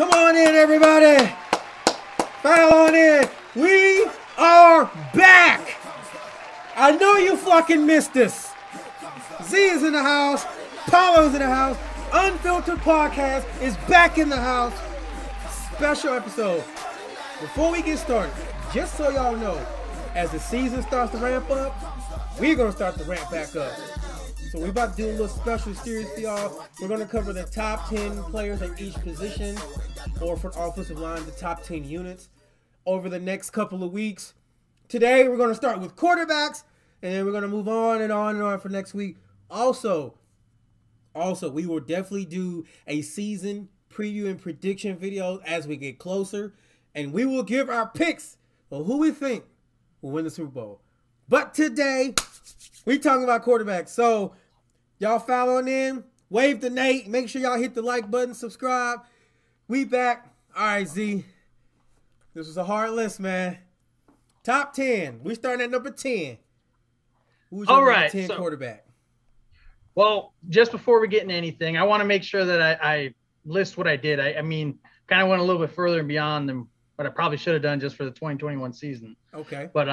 Come on in, everybody. File on in. We are back. I know you fucking missed us. Z is in the house. Paulo's in the house. Unfiltered Podcast is back in the house. Special episode. Before we get started, just so y'all know, as the season starts to ramp up, we're going to start to ramp back up. So we're about to do a little special series for y'all. We're going to cover the top 10 players at each position, or for offensive line, the top 10 units over the next couple of weeks. Today, we're going to start with quarterbacks, and then we're going to move on and on and on for next week. Also, we will definitely do a season preview and prediction video as we get closer, and we will give our picks on who we think will win the Super Bowl. But today, we talking about quarterbacks. So, y'all follow on in, wave to Nate, make sure y'all hit the like button, subscribe. We back. All right, Z. This was a hard list, man. Top 10. We starting at number 10. Who's your number 10 quarterback? Well, just before we get into anything, I want to make sure that I list what I did. I mean, kind of went a little bit further and beyond than what I probably should have done just for the 2021 season. Okay. But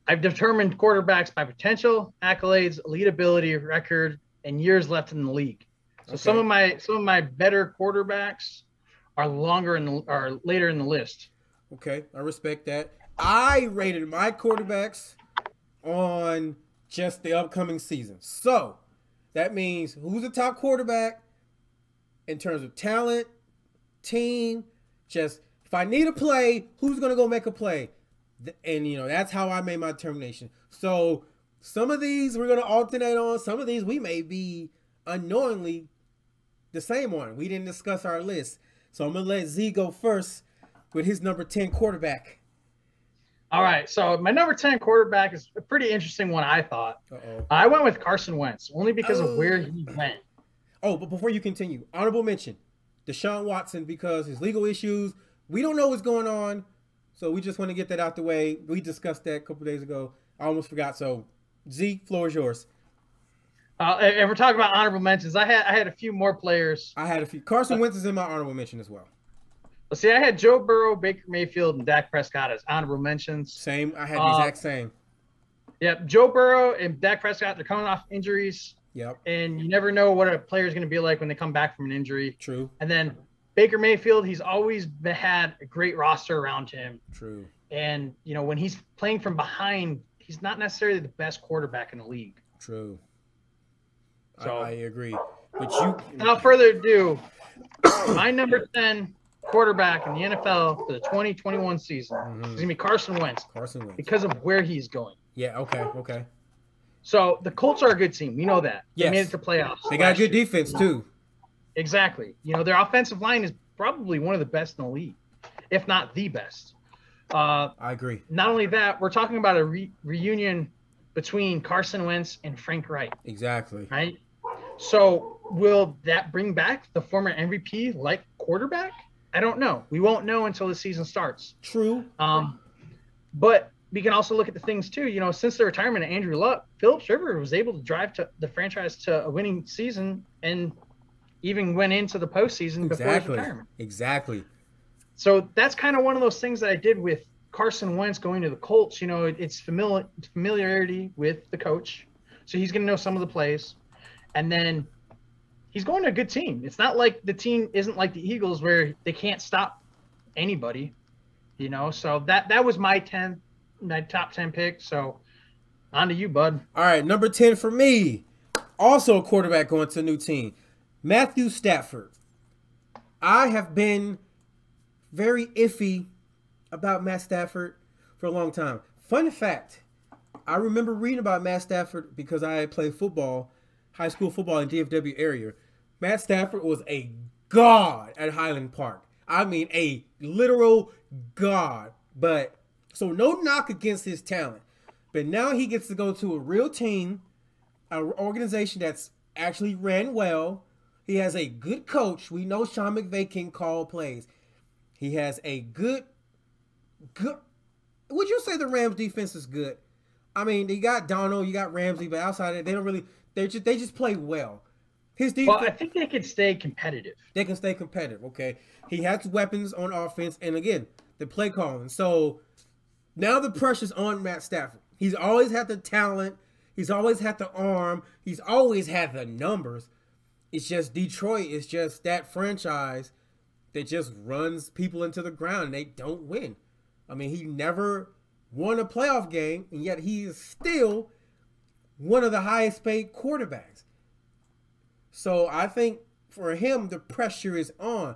I've determined quarterbacks by potential, accolades, elite ability, record, and years left in the league. So some of my better quarterbacks are later in the list. Okay, I respect that. I rated my quarterbacks on just the upcoming season. So that means who's the top quarterback in terms of talent, team, just if I need a play, who's going to go make a play? And, that's how I made my determination. So some of these we're going to alternate on. Some of these we may be unknowingly the same on. We didn't discuss our list. So I'm going to let Z go first with his number 10 quarterback. All right. So my number 10 quarterback is a pretty interesting one, I thought. Uh-oh. I went with Carson Wentz only because of where he went. Oh, but before you continue, honorable mention, Deshaun Watson, because his legal issues, we don't know what's going on. So we just want to get that out the way. We discussed that a couple days ago. I almost forgot. So, Z, floor is yours. And we're talking about honorable mentions. I had a few more players. I had a few. Carson Wentz is in my honorable mention as well. Let's see. I had Joe Burrow, Baker Mayfield, and Dak Prescott as honorable mentions. Same. I had the exact same. Yep. Joe Burrow and Dak Prescott, they're coming off injuries. Yep. And you never know what a player is going to be like when they come back from an injury. True. And then Baker Mayfield, he's always had a great roster around him. True. And, when he's playing from behind, he's not necessarily the best quarterback in the league. True. So I agree. But without further ado, my number 10 quarterback in the NFL for the 2021 season is going to be Carson Wentz. Carson Wentz. Because of where he's going. Yeah, okay. So the Colts are a good team. We know that. Yes. They made it to playoffs. They got a good defense, too. Exactly. Their offensive line is probably one of the best in the league, if not the best. I agree. Not only that, we're talking about a reunion between Carson Wentz and Frank Reich. Exactly. Right? So will that bring back the former MVP like quarterback? I don't know. We won't know until the season starts. True. But we can also look at the things too. Since the retirement of Andrew Luck, Philip Rivers was able to drive the franchise to a winning season and even went into the postseason before his retirement. Exactly. So that's kind of one of those things that I did with Carson Wentz going to the Colts. It's familiarity with the coach. So he's going to know some of the plays. And then he's going to a good team. It's not like the team isn't like the Eagles where they can't stop anybody, So that was my top 10 pick. So on to you, bud. All right, number 10 for me. Also a quarterback going to a new team. Matthew Stafford. I have been very iffy about Matt Stafford for a long time. Fun fact, I remember reading about Matt Stafford because I had played football, high school football in DFW area. Matt Stafford was a god at Highland Park. I mean, a literal god. But so no knock against his talent. But now he gets to go to a real team, an organization that's actually ran well. He has a good coach. We know Sean McVay can call plays. He has a good. Would you say the Rams defense is good? I mean, you got Donald, you got Ramsey, but outside of that, they don't really. They just play well. His defense. Well, I think they could stay competitive. They can stay competitive. Okay, he has weapons on offense, and again, the play calling. So now the pressure's on Matt Stafford. He's always had the talent. He's always had the arm. He's always had the numbers. It's just Detroit is just that franchise that just runs people into the ground and they don't win. I mean, he never won a playoff game, and yet he is still one of the highest paid quarterbacks. So I think for him, the pressure is on.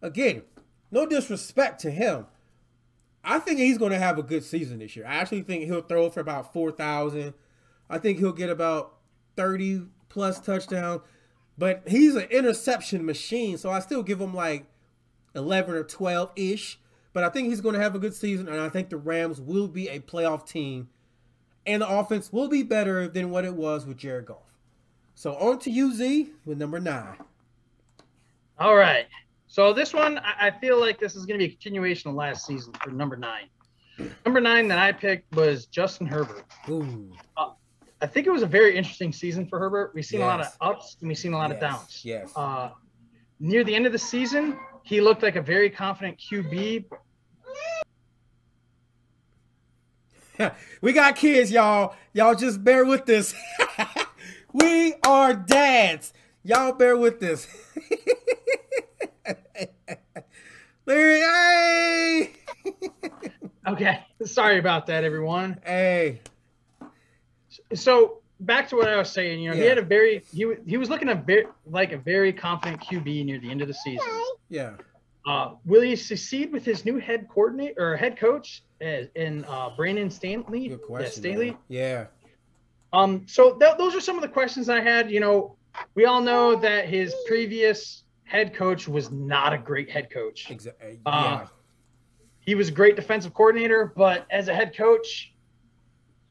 Again, no disrespect to him. I think he's going to have a good season this year. I actually think he'll throw for about 4,000. I think he'll get about 30-plus touchdowns. But he's an interception machine, so I still give him like 11 or 12-ish. But I think he's going to have a good season, and I think the Rams will be a playoff team. And the offense will be better than what it was with Jared Goff. So on to you, Z, with number 9. All right. So this one, I feel like this is going to be a continuation of last season for number 9. Number 9 that I picked was Justin Herbert. Ooh. I think it was a very interesting season for Herbert. We've seen a lot of ups and we've seen a lot of downs. Yes. Near the end of the season, he looked like a very confident QB. We got kids, y'all. Y'all just bear with this. We are dads. Y'all bear with this. Larry, hey! Okay. Sorry about that, everyone. Hey. So back to what I was saying, he had a very he was looking like a very confident QB near the end of the season. Yeah. Will he succeed with his new head coach in Brandon Stanley? Good question. Staley. Yeah. So those are some of the questions I had. We all know that his previous head coach was not a great head coach. Exactly. He was a great defensive coordinator, but as a head coach,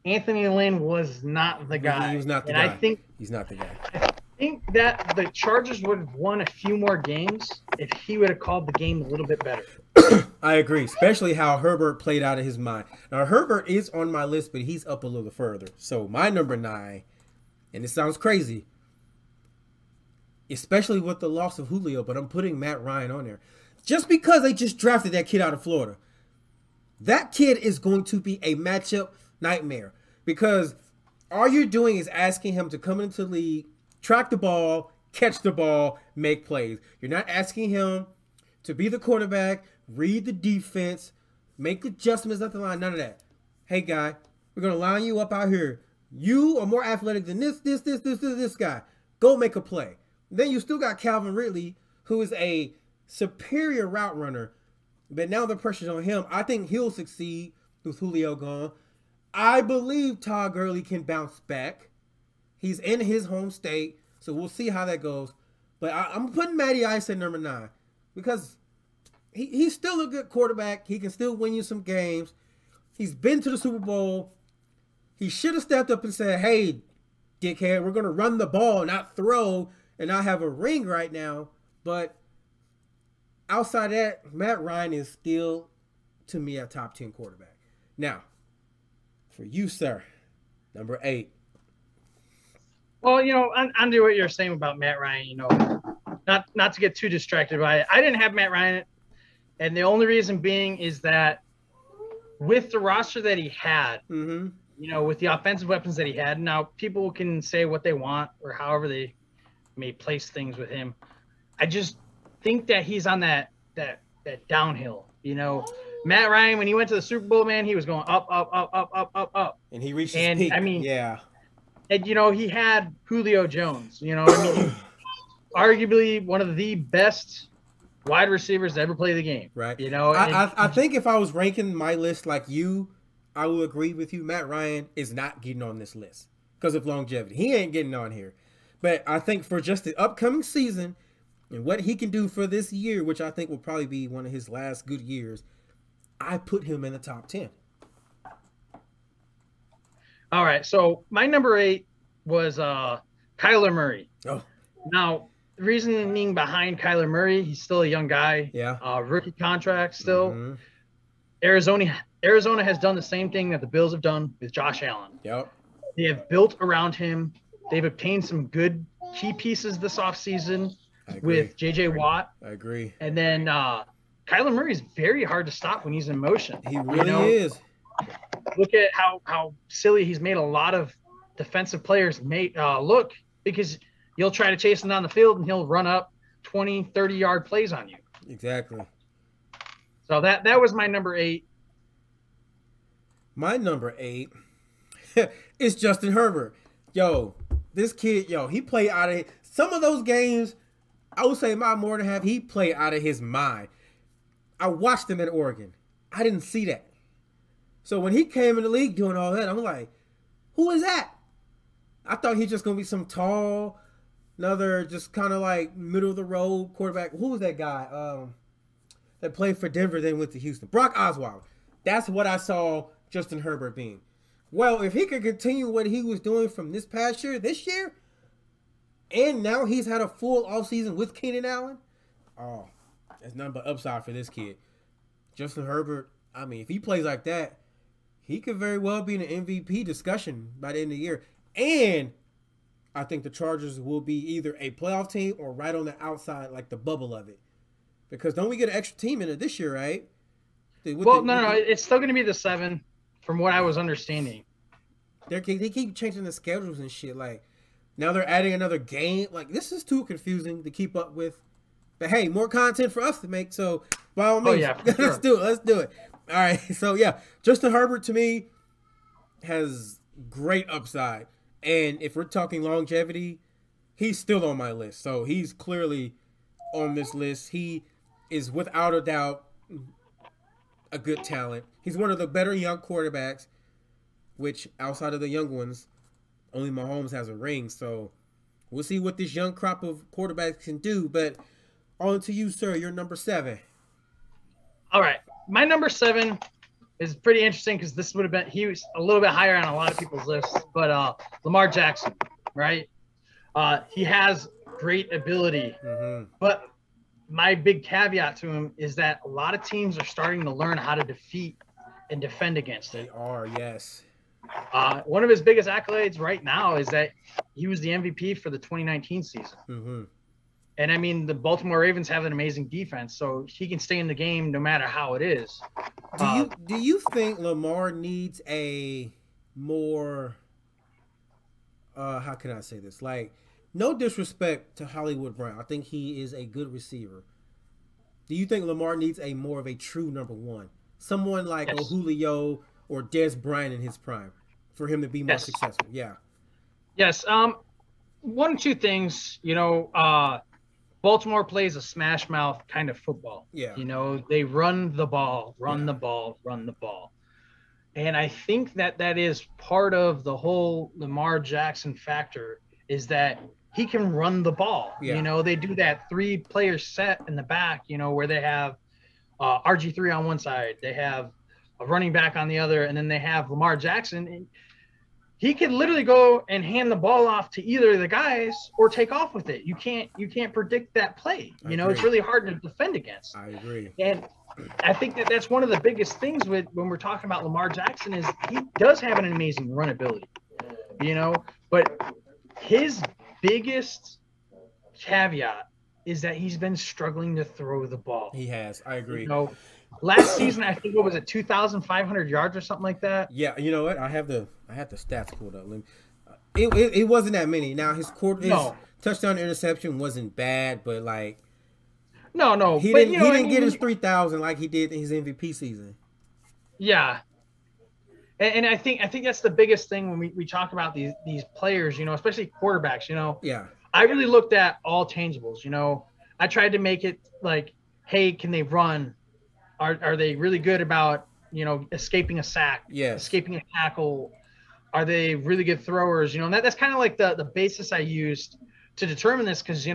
Anthony Lynn was not the guy. He was not the guy. I think he's not the guy. I think that the Chargers would have won a few more games if he would have called the game a little bit better. I agree, especially how Herbert played out of his mind. Now, Herbert is on my list, but he's up a little further. So my number 9, and it sounds crazy, especially with the loss of Julio, but I'm putting Matt Ryan on there. Just because they just drafted that kid out of Florida. That kid is going to be a matchup nightmare because all you're doing is asking him to come into the league, track the ball, catch the ball, make plays. You're not asking him to be the quarterback, read the defense, make adjustments at the line, none of that. Hey, guy, we're going to line you up out here. You are more athletic than this guy. Go make a play. Then you still got Calvin Ridley, who is a superior route runner, but now the pressure's on him. I think he'll succeed with Julio gone. I believe Todd Gurley can bounce back. He's in his home state, so we'll see how that goes. But I'm putting Matty Ice at number 9 because he's still a good quarterback. He can still win you some games. He's been to the Super Bowl. He should have stepped up and said, hey, dickhead, we're going to run the ball, not throw, and not have a ring right now. But outside that, Matt Ryan is still, to me, a top 10 quarterback. Now, for you, sir, number 8. Well, undo what you're saying about Matt Ryan, not to get too distracted by it. I didn't have Matt Ryan, and the only reason being is that with the roster that he had, with the offensive weapons that he had, now people can say what they want or however they may place things with him. I just think that he's on that downhill. Matt Ryan, when he went to the Super Bowl, man, he was going up, up, up, up, up, up, up. And he reached his peak. I mean, yeah. And, he had Julio Jones, arguably one of the best wide receivers to ever play the game. Right. I think if I was ranking my list like you, I will agree with you. Matt Ryan is not getting on this list because of longevity. He ain't getting on here. But I think for just the upcoming season and what he can do for this year, which I think will probably be one of his last good years, I put him in the top 10. All right, so my number 8 was Kyler Murray. Oh. Now, the reasoning behind Kyler Murray, he's still a young guy. Yeah. Rookie contract still. Mm-hmm. Arizona has done the same thing that the Bills have done with Josh Allen. Yep. They have built around him. They've obtained some good key pieces this offseason I agree. with J.J. Watt. I agree. And then Kyler Murray is very hard to stop when he's in motion. He really is. Look at how silly he's made a lot of defensive players look, because you'll try to chase him down the field and he'll run up 20, 30-yard plays on you. Exactly. So that was my number 8. My number 8 is Justin Herbert. Yo, this kid, he played out of some of those games. I would say more than half, he played out of his mind. I watched him at Oregon. I didn't see that. So when he came in the league doing all that, I'm like, who is that? I thought he's just going to be some tall, another just kind of like middle of the road quarterback. Who was that guy that played for Denver then went to Houston? Brock Osweiler. That's what I saw Justin Herbert being. Well, if he could continue what he was doing from this year, and now he's had a full offseason with Keenan Allen, oh, there's nothing but upside for this kid. Justin Herbert, I mean, if he plays like that, he could very well be in an MVP discussion by the end of the year. And I think the Chargers will be either a playoff team or right on the outside, like the bubble of it. Because don't we get an extra team in it this year, right? No, it's still going to be the 7, from what I was understanding. They keep changing the schedules and shit. Like, now they're adding another game. Like, this is too confusing to keep up with. But hey, more content for us to make. So by all means, let's do it. All right. So yeah, Justin Herbert to me has great upside. And if we're talking longevity, he's still on my list. So he's clearly on this list. He is without a doubt a good talent. He's one of the better young quarterbacks, which outside of the young ones, only Mahomes has a ring. So we'll see what this young crop of quarterbacks can do. But on to you, sir. You're number 7. All right. My number 7 is pretty interesting because this would have been – he was a little bit higher on a lot of people's lists. But Lamar Jackson, right? He has great ability. Mm-hmm. But my big caveat to him is that a lot of teams are starting to learn how to defeat and defend against it. They are, yes. One of his biggest accolades right now is that he was the MVP for the 2019 season. Mm-hmm. And, I mean, the Baltimore Ravens have an amazing defense, so he can stay in the game no matter how it is. Do you think Lamar needs a more how can I say this? Like, no disrespect to Hollywood Brown. I think he is a good receiver. Do you think Lamar needs a more of a true number 1? Someone like a Julio or Dez Bryant in his prime for him to be more successful? Yeah. Yes. 1 or 2 things, Baltimore plays a smash mouth kind of football. Yeah. They run the ball. And I think that is part of the whole Lamar Jackson factor is that he can run the ball. Yeah. They do that 3-player set in the back, where they have RG3 on one side, they have a running back on the other, and then they have Lamar Jackson. And he can literally go and hand the ball off to either of the guys or take off with it. You can't predict that play. It's really hard to defend against. I agree. And I think that's one of the biggest things when we're talking about Lamar Jackson is he does have an amazing run ability, but his biggest caveat is that he's been struggling to throw the ball. He has. I agree. Last season, I think, what was it, 2,500 yards or something like that? Yeah, you know what? I have the stats pulled up. It wasn't that many. Now his touchdown interception wasn't bad, but like he didn't get his 3,000 like he did in his MVP season. Yeah, and I think that's the biggest thing when we talk about these players, especially quarterbacks. Yeah, I really looked at all tangibles. I tried to make it like, hey, can they run? Are they really good about, escaping a sack, escaping a tackle? Are they really good throwers? That's kind of like the basis I used to determine this because,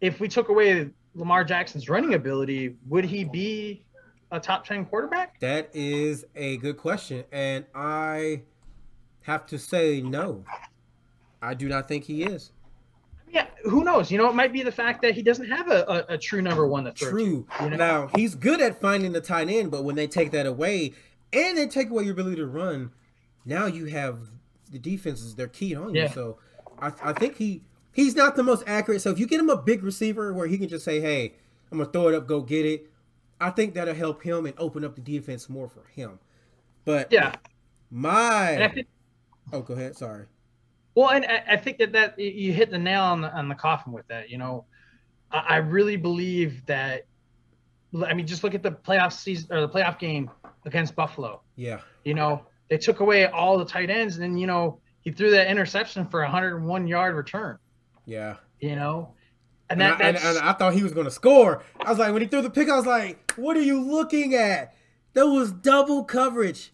if we took away Lamar Jackson's running ability, would he be a top 10 quarterback? That is a good question. And I have to say no. I do not think he is. Yeah, who knows? It might be the fact that he doesn't have a true number 1 to throw. True. Now, he's good at finding the tight end, but when they take that away and they take away your ability to run, now you have the defenses, they're keyed on you. So I think he he's not the most accurate. So if you get him a big receiver where he can just say, "Hey, I'm gonna throw it up, go get it," I think that'll help him and open up the defense more for him. But Yeah, and I my think, oh, go ahead. Sorry. well, and I think that you hit the nail on the coffin with that. You know, I really believe that. I mean, just look at the playoff season or the playoff game against Buffalo. Yeah. You know, they took away all the tight ends, and then he threw that interception for a 101-yard return. Yeah. You know, and And I thought he was going to score. I was like, when he threw the pick, I was like, what are you looking at? There was double coverage.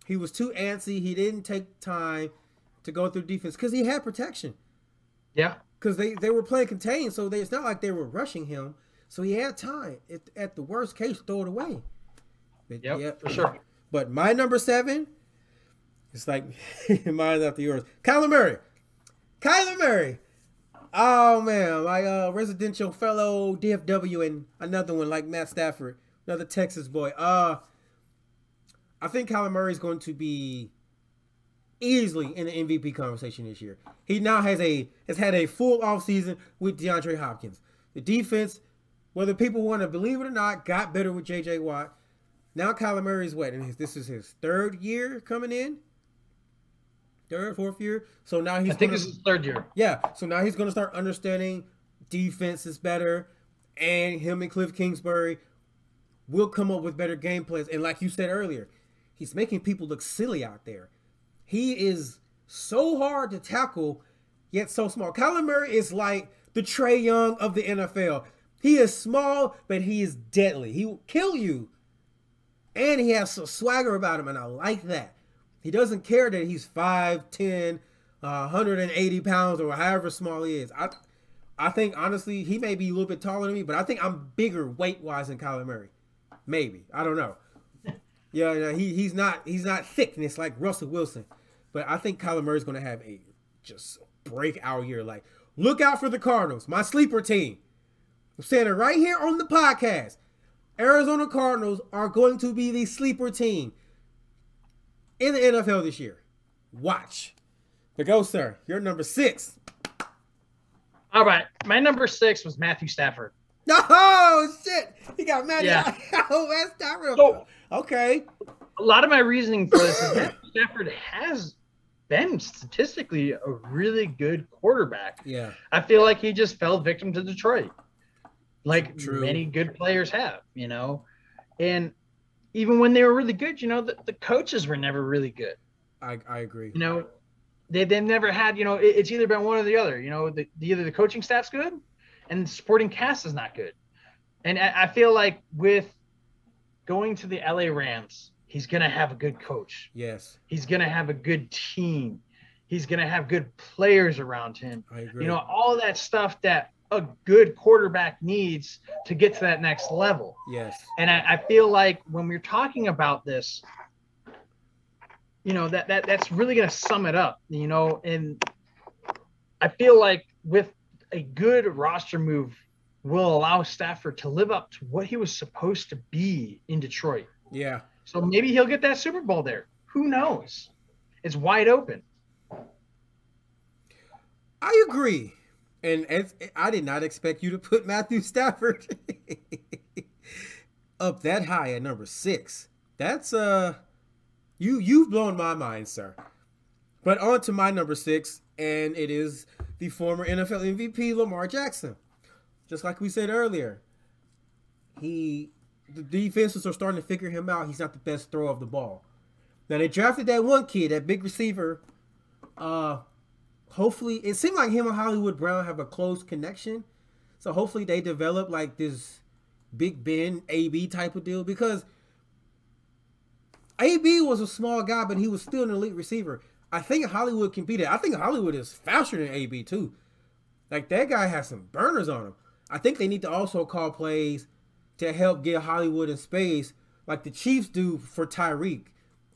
He was too antsy. He didn't take time to go through defense because he had protection. Yeah. Because they were playing contained, so it's not like they were rushing him. So he had time. At the worst case, throw it away. But, yep, for sure. But my number 7, it's like mine's after yours. Kyler Murray. Kyler Murray. Oh, man. My residential fellow DFW and another one like Matt Stafford. Another Texas boy. I think Kyler Murray is going to be easily in the MVP conversation this year. He now has had a full offseason with DeAndre Hopkins. The defense, whether people want to believe it or not, got better with J.J. Watt. Now Kyler Murray's what? And this is his 3rd year coming in? 3rd, 4th year? So now I think this is his 3rd year. Yeah. So now he's going to start understanding defense is better. And him and Cliff Kingsbury will come up with better game plans. And like you said earlier, he's making people look silly out there. He is so hard to tackle, yet so small. Kyler Murray is like the Trae Young of the NFL. He is small, but he is deadly. He will kill you. And he has some swagger about him, and I like that. He doesn't care that he's 5'10", 180 pounds, or however small he is. I think, honestly, he may be a little bit taller than me, but I think I'm bigger weight-wise than Kyler Murray. Maybe. I don't know. Yeah, he's not thickness like Russell Wilson. But I think Kyler Murray's going to have a just breakout year. Like, look out for the Cardinals, my sleeper team. I'm saying it right here on the podcast. Arizona Cardinals are going to be the sleeper team in the NFL this year. Watch. But go, sir. You're number 6. All right. My number 6 was Matthew Stafford. Oh, shit. He got Matthew. Yeah. Oh, that's not real. So, okay. A lot of my reasoning for this is Matthew Stafford has been statistically a really good quarterback. Yeah. I feel like he just fell victim to Detroit. Like True. Many good players have, and even when they were really good, the coaches were never really good. I agree. They've never had, it's either been one or the other. Either the coaching staff's good and the supporting cast is not good. And I feel like with going to the LA Rams, he's going to have a good coach. Yes. He's going to have a good team. He's going to have good players around him. I agree. All that stuff that a good quarterback needs to get to that next level. Yes. And I feel like when we're talking about this, that's really going to sum it up, and I feel like with a good roster move will allow Stafford to live up to what he was supposed to be in Detroit. Yeah. So maybe he'll get that Super Bowl there. Who knows? It's wide open. I agree. And I did not expect you to put Matthew Stafford up that high at number 6. That's you've blown my mind, sir. But on to my number 6, and it is the former NFL MVP Lamar Jackson. Just like we said earlier, the defenses are starting to figure him out. He's not the best thrower of the ball. Now they drafted that one kid, that big receiver. Hopefully, it seemed like him and Hollywood Brown have a close connection. So hopefully they develop like this Big Ben, AB type of deal. Because AB was a small guy, but he was still an elite receiver. I think Hollywood can be that. I think Hollywood is faster than AB too. Like that guy has some burners on him. I think they need to also call plays to help get Hollywood in space like the Chiefs do for Tyreek.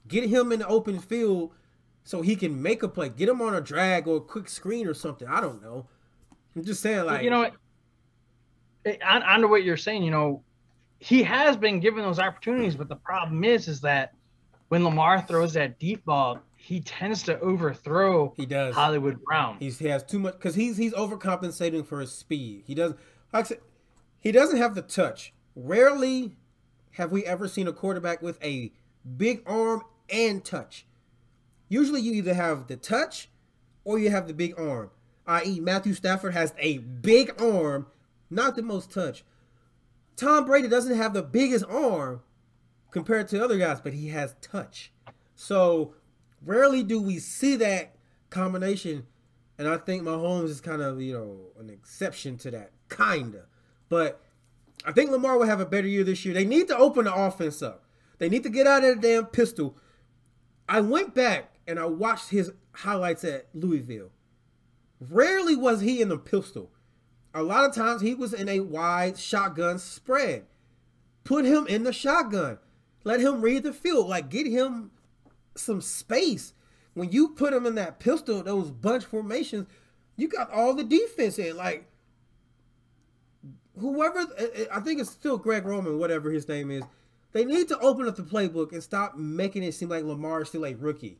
Get him in the open field so he can make a play. Get him on a drag or a quick screen or something. I don't know. I'm just saying, like, on to what you're saying, he has been given those opportunities, but the problem is that when Lamar throws that deep ball, he tends to overthrow He does. Hollywood Brown. He has too much because he's overcompensating for his speed. He doesn't, like I said, he doesn't have the touch. Rarely have we ever seen a quarterback with a big arm and touch. Usually you either have the touch or you have the big arm. I.e. Matthew Stafford has a big arm, not the most touch. Tom Brady doesn't have the biggest arm compared to other guys, but he has touch. So rarely do we see that combination, and I think Mahomes is kind of, an exception to that, kinda. But I think Lamar will have a better year this year. They need to open the offense up. They need to get out of the damn pistol. I went back and I watched his highlights at Louisville. Rarely was he in the pistol. A lot of times he was in a wide shotgun spread. Put him in the shotgun. Let him read the field. Like, get him some space. When you put him in that pistol, those bunch formations, you got all the defense in. Like, whoever, I think it's still Greg Roman, whatever his name is, they need to open up the playbook and stop making it seem like Lamar is still a rookie.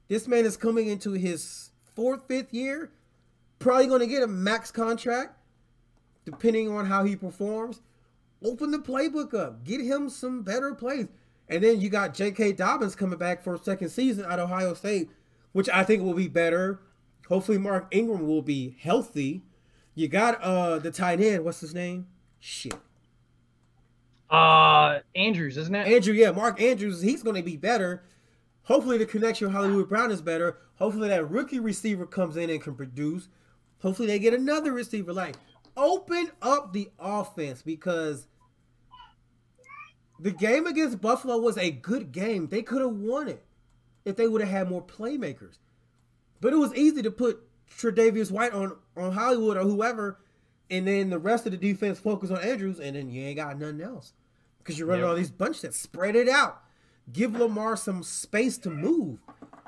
This man is coming into his 4th, 5th year, probably going to get a max contract, depending on how he performs. Open the playbook up. Get him some better plays. And then you got J.K. Dobbins coming back for a 2nd season at Ohio State, which I think will be better. Hopefully Mark Ingram will be healthy. You got the tight end. What's his name? Shit. Andrews, isn't it? Andrew, yeah. Mark Andrews. He's going to be better. Hopefully the connection with Hollywood Brown is better. Hopefully that rookie receiver comes in and can produce. Hopefully they get another receiver. Like, open up the offense, because the game against Buffalo was a good game. They could have won it if they would have had more playmakers. But it was easy to put Tre'Davious White on Hollywood or whoever, and then the rest of the defense focus on Andrews, and then you ain't got nothing else. Because you're running all these bunches that spread it out. Give Lamar some space to move.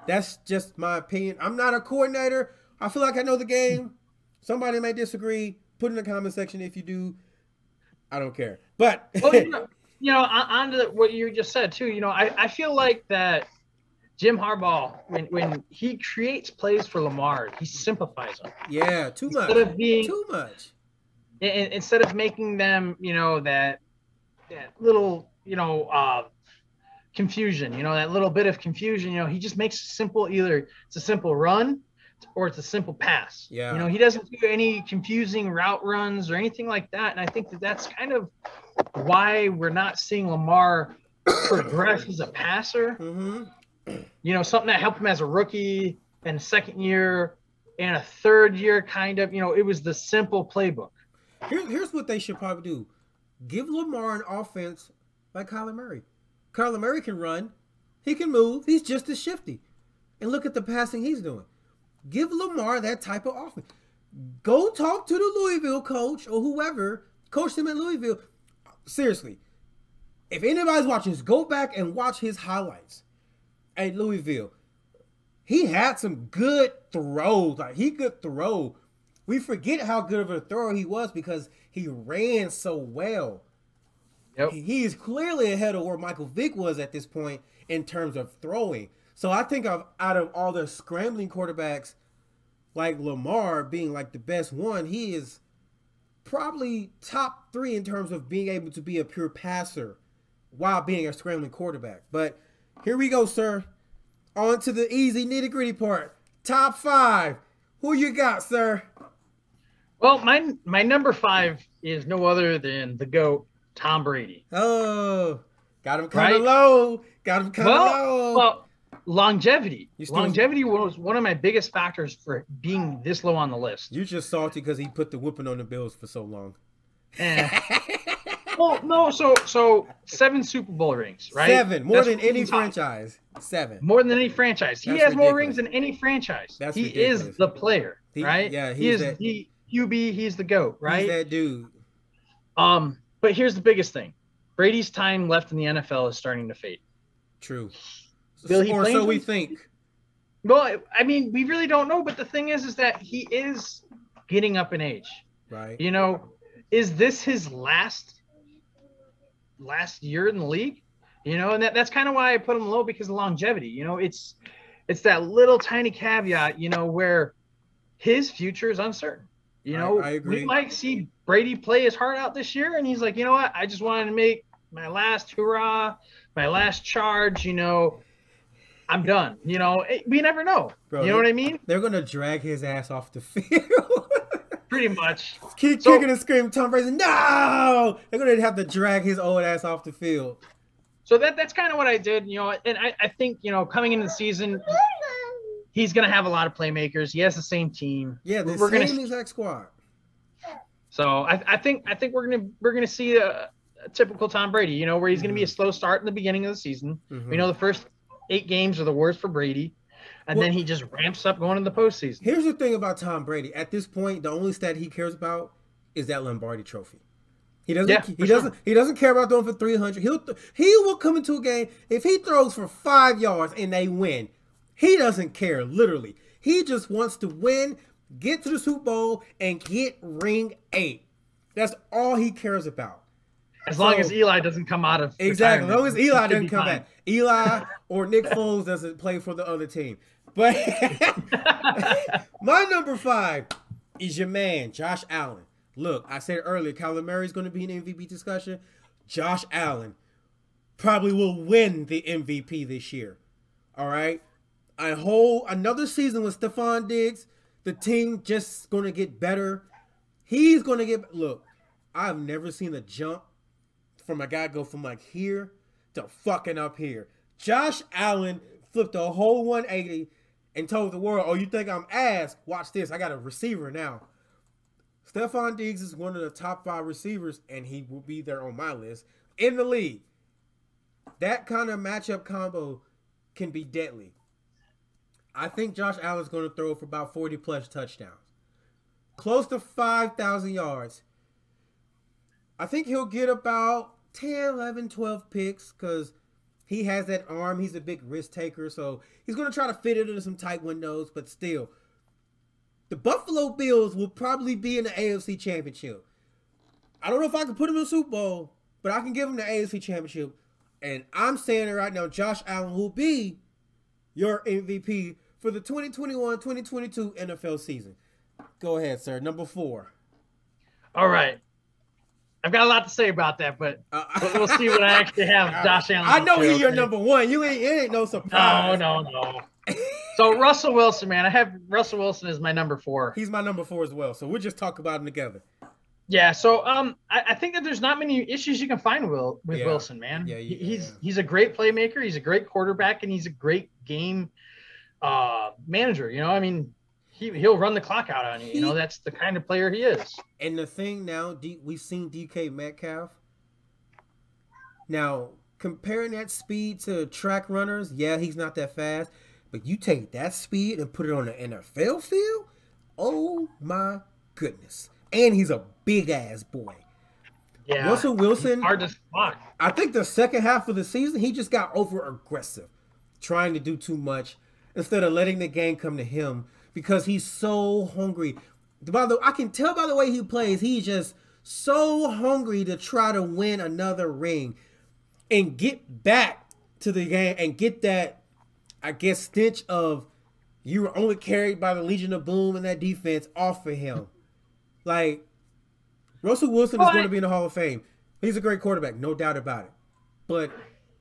That's just my opinion. I'm not a coordinator. I feel like I know the game. Somebody may disagree. Put in the comment section if you do. I don't care. But well, on to what you just said too. I feel like that Jim Harbaugh, when he creates plays for Lamar, he simplifies them. Yeah, too much. Too much. Instead of making them, that little, confusion, that little bit of confusion, he just makes it simple. Either it's a simple run or it's a simple pass. Yeah. He doesn't do any confusing route runs or anything like that. And I think that that's kind of why we're not seeing Lamar progress as a passer. Mm-hmm. Something that helped him as a rookie and 2nd year and a 3rd year, kind of, it was the simple playbook. Here's what they should probably do. Give Lamar an offense like Kyler Murray. Kyler Murray can run. He can move. He's just as shifty. And look at the passing he's doing. Give Lamar that type of offense. Go talk to the Louisville coach or whoever coached him at Louisville. Seriously, if anybody's watching this, go back and watch his highlights at Louisville. He had some good throws. Like, he could throw. We forget how good of a thrower he was because he ran so well. Yep. He is clearly ahead of where Michael Vick was at this point in terms of throwing. So I think out of all the scrambling quarterbacks, like Lamar being like the best one, he is probably top 3 in terms of being able to be a pure passer while being a scrambling quarterback. But here we go, sir. On to the easy nitty-gritty part. Top 5. Who you got, sir? Well, my number 5 is no other than the GOAT, Tom Brady. Oh, got him kind of low. Got him kind of low. Well, longevity. Longevity was one of my biggest factors for being this low on the list. You're just salty because he put the whooping on the Bills for so long. Well, no, so 7 Super Bowl rings, right? 7, more than any franchise. 7. More than any franchise. He has more rings than any franchise. He is the player, right? Yeah, he is the QB. He's the GOAT, right? He's that dude. But here's the biggest thing: Brady's time left in the NFL is starting to fade. True. Or so we think. Well, I mean, we really don't know. But the thing is that he is getting up in age. Right. Is this his last year in the league? You know, and that's kind of why I put him low, because of longevity. You know, it's that little tiny caveat, you know, where his future is uncertain. You know, I agree. We might see Brady play his heart out this year, and he's like, you know what? I just wanted to make my last hurrah, my last charge. You know, I'm done. You know, we never know. Bro, you know what I mean? They're gonna drag his ass off the field. Pretty much. Keep kicking and screaming, Tom Brady. No, they're gonna have to drag his old ass off the field. So that's kind of what I did. You know, and I think, you know, coming into the season, he's gonna have a lot of playmakers. He has the same team. Yeah, the we're same exact squad. So I think we're gonna see a typical Tom Brady. You know, where he's gonna be a slow start in the beginning of the season. We know the first 8 games are the worst for Brady, and then he just ramps up going into the postseason. Here's the thing about Tom Brady. At this point, the only stat he cares about is that Lombardi Trophy. He doesn't care about throwing for 300. He will come into a game if he throws for 5 yards and they win. He doesn't care, literally. He just wants to win, get to the Super Bowl, and get ring 8. That's all he cares about. As long as Eli doesn't come out of exactly, as long as Eli doesn't come back. Eli or Nick Foles doesn't play for the other team. But my number 5 is your man, Josh Allen. Look, I said earlier, Kyler Murray's going to be in MVP discussion. Josh Allen probably will win the MVP this year. All right? Another season with Stephon Diggs. The team just going to get better. He's going to get... Look, I've never seen a jump from a guy go from like here to fucking up here. Josh Allen flipped a whole 180 and told the world, oh, you think I'm ass? Watch this. I got a receiver now. Stephon Diggs is one of the top 5 receivers, and he will be there on my list in the league. That kind of matchup combo can be deadly. I think Josh Allen's going to throw for about 40-plus touchdowns. Close to 5,000 yards. I think he'll get about 10, 11, 12 picks because he has that arm. He's a big risk taker, so he's going to try to fit it into some tight windows, but still. The Buffalo Bills will probably be in the AFC Championship. I don't know if I can put them in the Super Bowl, but I can give them the AFC Championship. And I'm saying it right now, Josh Allen will be your MVP for the 2021-2022 NFL season. Go ahead, sir. Number 4. All right. I've got a lot to say about that, but we'll see what I actually have Josh Allen. I know he's your number 1. It ain't no surprise. No. So Russell Wilson, man, I have Russell Wilson as my number 4. He's my number 4 as well. So we'll just talk about him together. Yeah. So I think that there's not many issues you can find with Wilson, man. Yeah. He's a great playmaker. He's a great quarterback, and he's a great game manager. You know, I mean, he'll run the clock out on you. You know, that's the kind of player he is. And the thing now, we've seen DK Metcalf. Now, comparing that speed to track runners, yeah, he's not that fast. But you take that speed and put it on an NFL field, oh my goodness. And he's a big-ass boy. Yeah. Russell Wilson, hard to spot. I think the second half of the season, he just got over-aggressive, trying to do too much instead of letting the game come to him because he's so hungry. I can tell by the way he plays, he's just so hungry to try to win another ring and get back to the game and get that, I guess, stench of you were only carried by the Legion of Boom and that defense off of him. Like, Russell Wilson is going to be in the Hall of Fame. He's a great quarterback, no doubt about it. But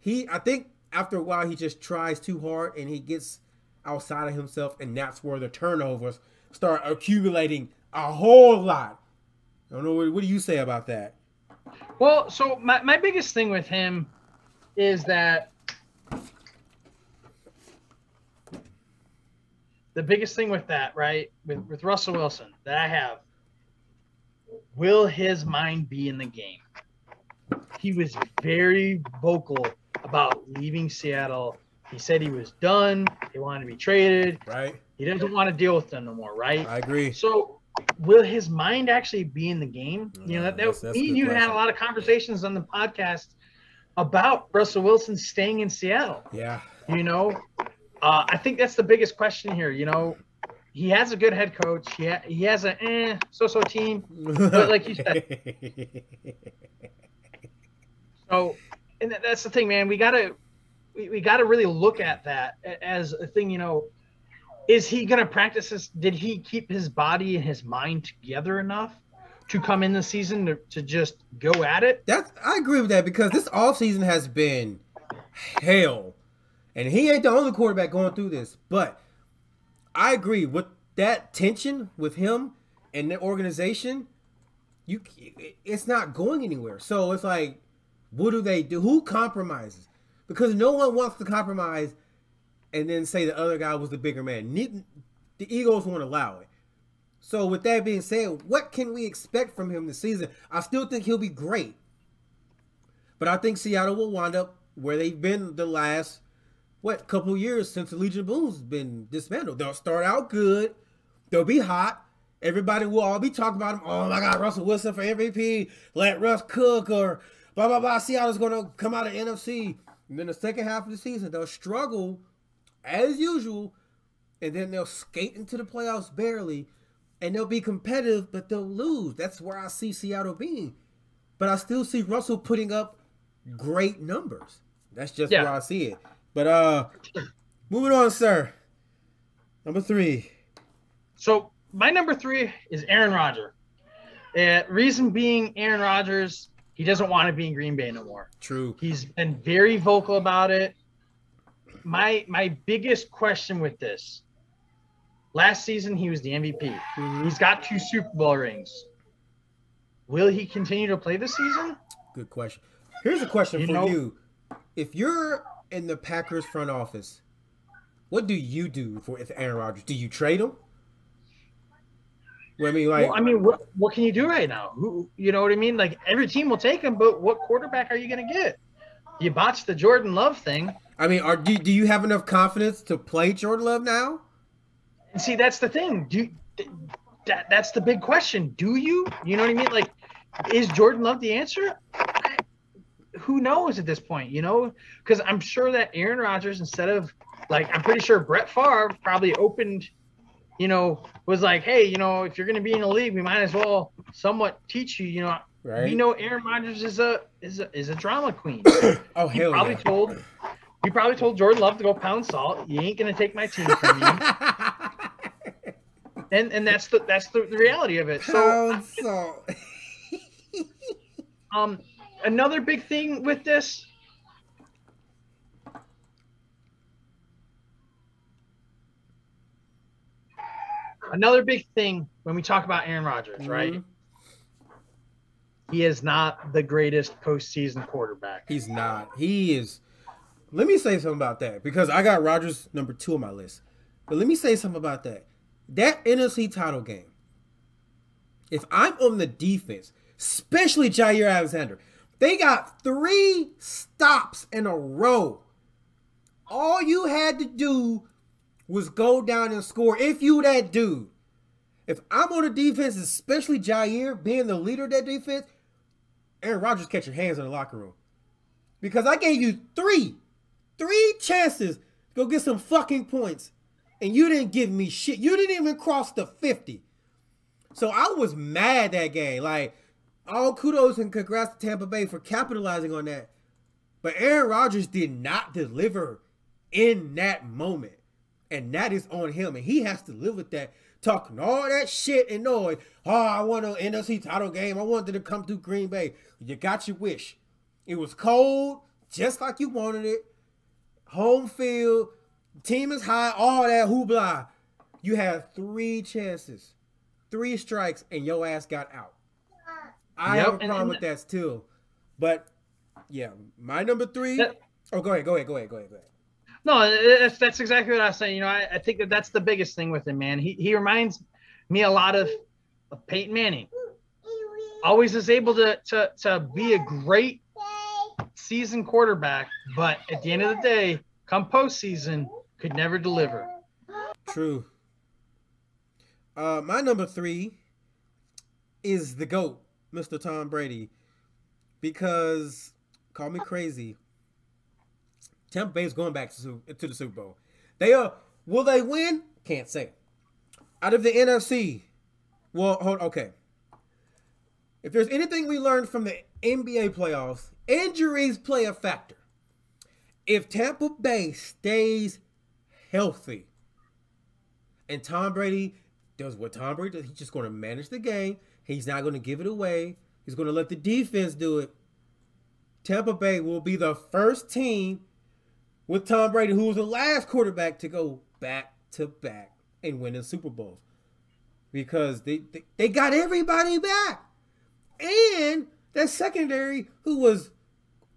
I think after a while, he just tries too hard and he gets outside of himself, and that's where the turnovers start accumulating a whole lot. I don't know, what do you say about that? Well, so my biggest thing with him is that the biggest thing with that, right, with Russell Wilson that I have, will his mind be in the game? He was very vocal about leaving Seattle. He said he was done. He wanted to be traded. Right. He doesn't want to deal with them no more, right? I agree. So will his mind actually be in the game? You know, that's me and you had a lot of conversations on the podcast about Russell Wilson staying in Seattle. Yeah. You know, I think that's the biggest question here. You know, he has a good head coach. He has a so-so team. But like you said. So and that's the thing, man. We gotta really look at that as a thing. Is he gonna practice this? Did he keep his body and his mind together enough to come in the season to just go at it? I agree with that because this offseason has been hell. And he ain't the only quarterback going through this. But I agree with that tension with him and the organization. It's not going anywhere. So it's like, what do they do? Who compromises? Because no one wants to compromise and then say the other guy was the bigger man. The Eagles won't allow it. So with that being said, what can we expect from him this season? I still think he'll be great. But I think Seattle will wind up where they've been the last couple of years since the Legion of Boom's been dismantled. They'll start out good. They'll be hot. Everybody will all be talking about him. Oh my God, Russell Wilson for MVP. Let Russ cook or blah, blah, blah. Seattle's going to come out of NFC. And then the second half of the season, they'll struggle as usual. And then they'll skate into the playoffs barely. And they'll be competitive, but they'll lose. That's where I see Seattle being. But I still see Russell putting up great numbers. That's just where I see it. But moving on, sir. Number 3. So my number 3 is Aaron Rodgers. Reason being, Aaron Rodgers, he doesn't want to be in Green Bay no more. True. He's been very vocal about it. My biggest question with this, last season he was the MVP. Mm-hmm. He's got 2 Super Bowl rings. Will he continue to play this season? Good question. Here's a question for you. If you're in the Packers front office, what do you do with Aaron Rodgers? Do you trade him? Well, what can you do right now? You know what I mean? Like, every team will take him, but what quarterback are you going to get? You botched the Jordan Love thing. I mean, do you have enough confidence to play Jordan Love now? And see, that's the thing. That's the big question. Do you? You know what I mean? Like, is Jordan Love the answer? Who knows at this point, Because I'm sure that Aaron Rodgers, instead of, I'm pretty sure Brett Favre probably opened, was like, hey, if you're going to be in the league, we might as well somewhat teach you, Right. We know Aaron Rodgers is a drama queen. Oh, hell yeah. He probably told Jordan Love to go pound salt. You ain't going to take my team from you. And that's the reality of it. So, another big thing with this, when we talk about Aaron Rodgers, mm-hmm. right? He is not the greatest postseason quarterback. He's not. He is. Let me say something about that, because I got Rodgers number 2 on my list. But let me say something about that. That NFC title game, if I'm on the defense, especially Jair Alexander, they got 3 stops in a row. All you had to do was go down and score if you that dude. If I'm on the defense, especially Jair being the leader of that defense, Aaron Rodgers catch your hands in the locker room. Because I gave you 3 chances to go get some fucking points, and you didn't give me shit. You didn't even cross the 50. So I was mad that game. All kudos and congrats to Tampa Bay for capitalizing on that. But Aaron Rodgers did not deliver in that moment. And that is on him. And he has to live with that. Talking all that shit and noise. Oh, I want an NFC title game. I wanted to come through Green Bay. You got your wish. It was cold, just like you wanted it. Home field. Team is high. All that hoopla. You had 3 chances. 3 strikes, and your ass got out. I have a problem with that still. But, yeah, my number 3. Go ahead. No, that's exactly what I was saying. I think that's the biggest thing with him, man. He reminds me a lot of Peyton Manning. Always is able to be a great season quarterback, but at the end of the day, come postseason, could never deliver. True. My number 3 is the GOAT, Mr. Tom Brady. Because, call me crazy, Tampa Bay is going back to the Super Bowl. Will they win? Can't say. Out of the NFC, okay. If there's anything we learned from the NBA playoffs, Injuries play a factor. If Tampa Bay stays healthy and Tom Brady does what Tom Brady does, he's just going to manage the game. He's not going to give it away. He's going to let the defense do it. Tampa Bay will be the first team with Tom Brady, who was the last quarterback to go back-to-back and win the Super Bowls. Because they got everybody back. And that secondary, who was,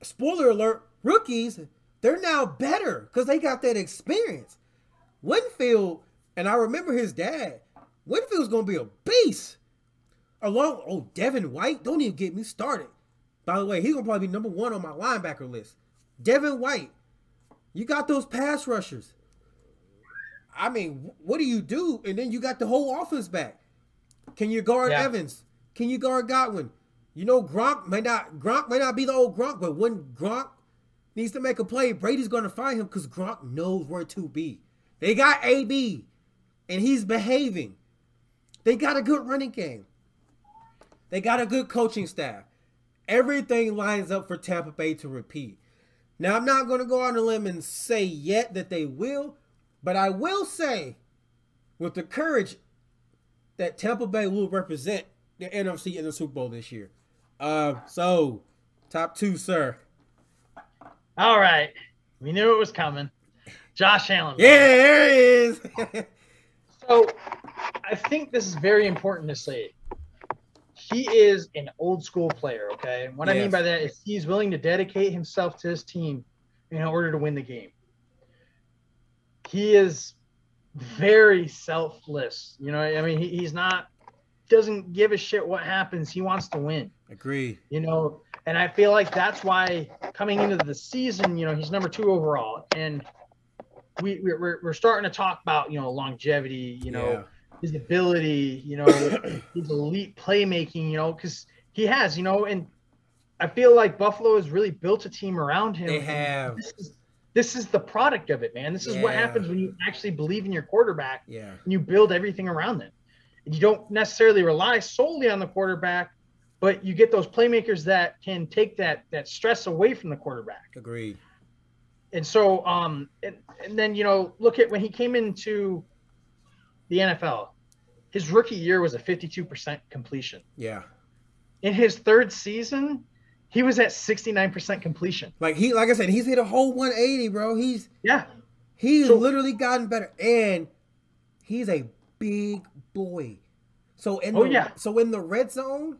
spoiler alert, rookies, they're now better because they got that experience. Winfield, and I remember his dad, Winfield's going to be a beast. Devin White, don't even get me started. By the way, he's going to probably be number 1 on my linebacker list. Devin White, you got those pass rushers. I mean, what do you do? And then you got the whole offense back. Can you guard Evans? Can you guard Godwin? You know, Gronk may not be the old Gronk, but when Gronk needs to make a play, Brady's going to find him because Gronk knows where to be. They got AB, and he's behaving. They got a good running game. They got a good coaching staff. Everything lines up for Tampa Bay to repeat. Now, I'm not going to go on a limb and say yet that they will, but I will say with the courage that Tampa Bay will represent the NFC in the Super Bowl this year. So, top 2, sir. All right. We knew it was coming. Josh Allen. Yeah, there he is. So, I think this is very important to say. He is an old school player, okay? And what I mean by that is he's willing to dedicate himself to his team in order to win the game. He is very selfless. You know, I mean, he's not, doesn't give a shit what happens. He wants to win. Agree. You know, and I feel like that's why coming into the season, you know, he's number 2 overall. And we're starting to talk about, you know, longevity, you know, his ability, you know, his elite playmaking, you know, because he has, you know, and I feel like Buffalo has really built a team around him. They have. This is the product of it, man. This is what happens when you actually believe in your quarterback and you build everything around them. And you don't necessarily rely solely on the quarterback, but you get those playmakers that can take that stress away from the quarterback. Agreed. And so, and then, you know, look at when he came into the NFL, his rookie year was a 52% completion. Yeah. In his 3rd season, he was at 69% completion. Like I said, he's hit a whole 180, bro. He's so, literally gotten better, and he's a big boy. So in the red zone,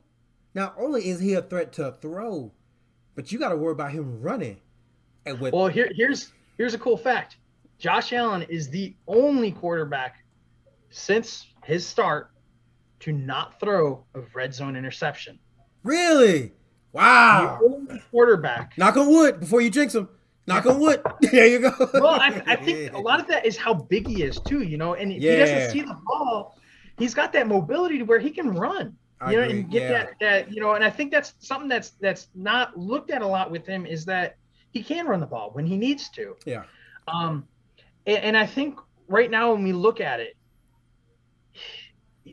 not only is he a threat to throw, but you got to worry about him running. And here's a cool fact: Josh Allen is the only quarterback since his start to not throw a red zone interception. Really? Wow. The only quarterback. Knock on wood before you jinx him. Knock on wood. There you go. Well, I think a lot of that is how big he is too, you know, and if he doesn't see the ball, he's got that mobility to where he can run. And get that, you know, and I think that's something that's not looked at a lot with him is that he can run the ball when he needs to. Yeah. And I think right now when we look at it,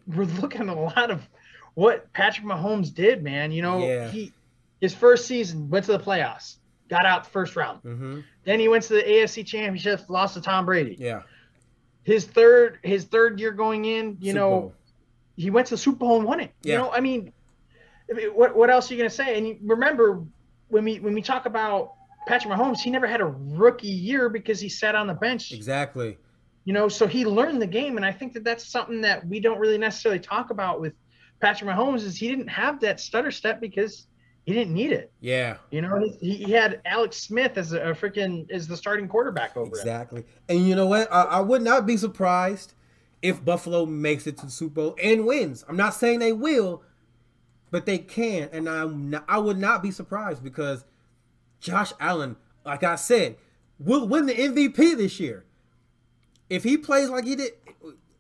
we're looking at a lot of what Patrick Mahomes did, man. You know, his first season went to the playoffs, got out the first round. Mm-hmm. Then he went to the AFC Championship, lost to Tom Brady. Yeah. His third year going in, you know, he went to the Super Bowl and won it. Yeah. You know, I mean, what else are you gonna say? And you remember when we talk about Patrick Mahomes, he never had a rookie year because he sat on the bench. Exactly. You know, so he learned the game, and I think that's something that we don't really necessarily talk about with Patrick Mahomes is he didn't have that stutter step because he didn't need it. Yeah. You know, he had Alex Smith as the starting quarterback over exactly. And you know what? I would not be surprised if Buffalo makes it to the Super Bowl and wins. I'm not saying they will, but they can, and I would not be surprised because Josh Allen, like I said, will win the MVP this year. If he plays like he did,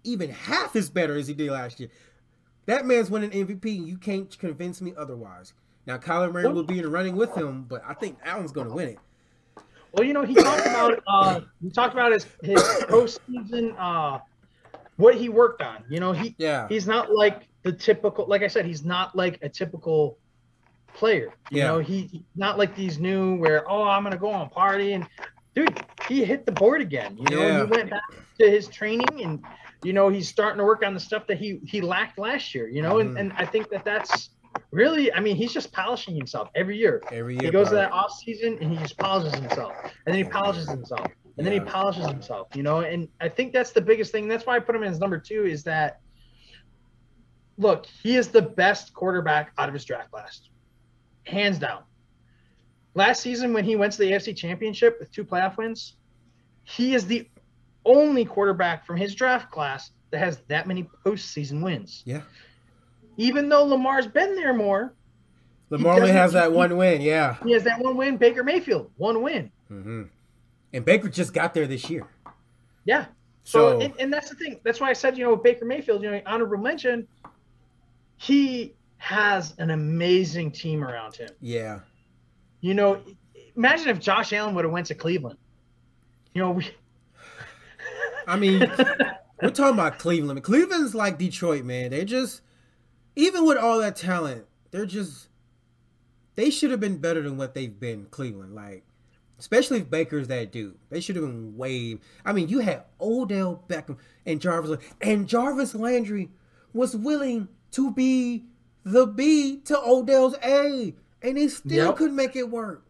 even half as better as he did last year, that man's winning MVP, and you can't convince me otherwise. Now, Kyler Murray will be in the running with him, but I think Allen's going to win it. Well, you know, he talked about his postseason, what he worked on. You know, he's not like the typical. Like I said, he's not like a typical player. You know, he not like these new where, oh, I'm gonna go on party and dude, he hit the board again. You know, he went back to his training and you know he's starting to work on the stuff that he lacked last year. You know, and I think that's really, I mean, he's just polishing himself every year. He goes to that off season and he just polishes himself, and then he polishes himself, and then he polishes himself. You know, and I think that's the biggest thing. That's why I put him in as number 2. Is that look, he is the best quarterback out of his draft class, hands down. Last season, when he went to the AFC Championship with 2 playoff wins, he is the only quarterback from his draft class that has that many postseason wins. Yeah. Even though Lamar's been there more, Lamar only has that 1 win. Yeah. He has that 1 win. Baker Mayfield, 1 win. Mm-hmm. And Baker just got there this year. Yeah. So and that's the thing. That's why I said, you know, Baker Mayfield, you know, honorable mention, he has an amazing team around him. Yeah. You know, imagine if Josh Allen would have went to Cleveland. You know, I mean, we're talking about Cleveland. Cleveland's like Detroit, man. They're just, even with all that talent, they should have been better than what they've been, Cleveland. Like, especially if Baker's that dude. They should have been way. I mean, you had Odell Beckham and Jarvis Landry was willing to be the B to Odell's A. And they still couldn't make it work.